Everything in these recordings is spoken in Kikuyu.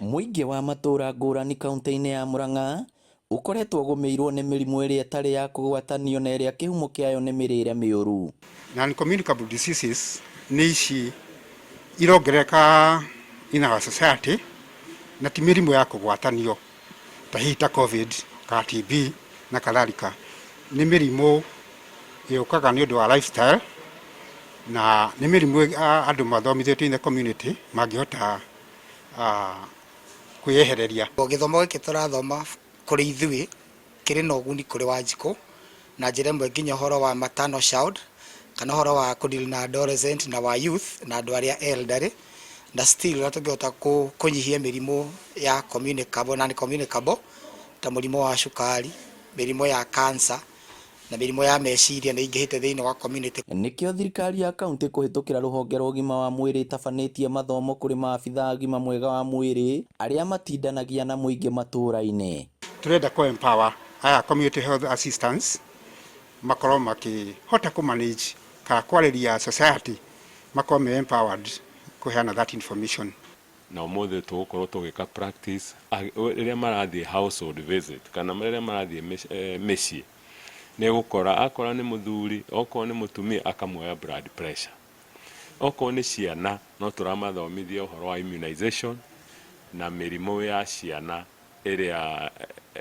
Mũingĩ wa matũũra ngũrani kaunti-inĩ ya Murang'a ũkoretwo ũgũmĩirwo nĩ mĩrimũ ĩrĩa ĩtarĩ ya kũgwatanio na ĩrĩa kĩhumo kĩayo nĩ mĩrĩre mĩũru. Non-communicable diseases nĩ ici irongereka in our society na ti mĩrimũ ya kũgwatanio ta hihi ta COVID, ka TB na kadhalika. Nĩ mĩrimũ yũkaga nĩ ũndũ wa lifestyle na nĩ mĩrimũ andũ mathomithĩtio in the community mangĩhota kwĩyehereria. Gĩthomo gĩkĩ tũrathoma kũrĩ ithuĩ kĩrĩ na ũguni kũrĩ Wanjikũ na njĩra ĩmwe nginya ũhoro wa maternal child kana ũhoro wa kũdeal na adolescent na wa youth na andũ arĩa elderly na still ũrĩa tũngĩhota kũnyihia mĩrimũ ya communicable na non-communicable ta mũrimũ wa cukari, mĩrimũ ya cancer na mĩrimũ ya meciria nĩ ingĩhĩte thĩinĩ wa community. Nĩkĩo thirikari ya kaunti kũhĩtũkĩra rũhonge rwa ũgima wa mwĩrĩ ĩtabanĩtie mathomo kũrĩ maabithaa ũgima mwega wa mwĩrĩ arĩa matindanagia na mũingĩ matũũra-inĩ. Turenda kũ empower aya community health assistants makorwo makĩhota kũ manage kana kwarĩria society makorwo me empowered kũheana that information. Na ũmũthĩ tũgũkorwo tũgĩka practice rĩrĩa marathiĩ household visit kana rĩrĩa marathiĩ mĩciĩ nĩ gũkora akora nĩ mũthuri okorwo nĩ mũtumia akamuoya blood pressure, okorwo nĩ ciana no tũramathomithia ũhoro wa immunization na mĩrimũ ya ciana ĩrĩa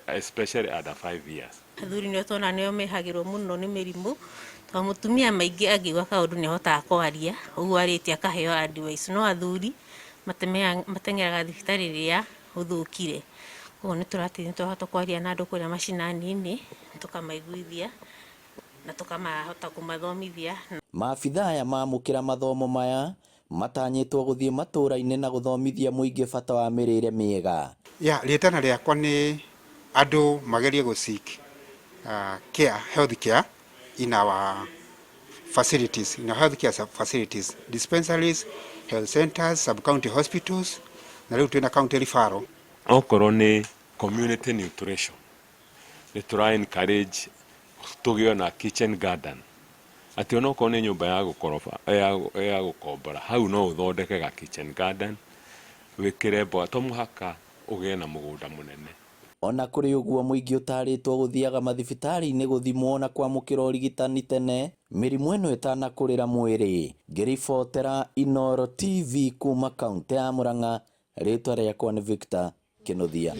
especially under 5 years. Athuri nĩo tuona nĩo mehagĩrwo mũno nĩ mĩrimũ tondũ mũtumia maingĩ angĩgwa kaũndũ nĩ ahotaga kwaria ũguo arĩtie akaheo advice, no athuri mateng'eraga thibitarĩ rĩrĩa ũthũkire. Ũguo nĩ tũrateithia tũrahota kwaria na andũ kũrĩa macinaninĩ tũkamaiguithia na tũkamahota kũmathomithia. Maabithaa aya maamũkĩra mathomo maya matanyĩtwo gũthiĩ matũũra-inĩ na gũthomithia mũingĩ bata wa mĩrĩre mĩega. Rĩtana rĩakwa nĩ andũ magerie gũ-seek care, health care in our facilities, in our health care facilities, dispensaries, health centers, sub-county hospitals, na rĩu twĩna county referral. Okorwo nĩ community nutrition nĩ tũra encourage tũgĩe na kitchen garden, atĩ onokorwo nĩ nyũmba ya gũkombora hau no ũthondeke ga kitchen garden wĩkĩre mboga to mũhaka ũgĩe na mũgũnda mũnene. Ona kũrĩ ũguo mũingĩ ũtarĩtwo gũthiaga mathibitarĩ-inĩ gũthimwo na kwamũkĩra ũrigitani tene mĩrimũ ĩno ĩtanakũrĩra mwĩrĩ. Ngĩribotera Inooro TV kuma kaunti ya Murang'a, rĩtwa rĩakwa nĩ Victor Kĩnuthia.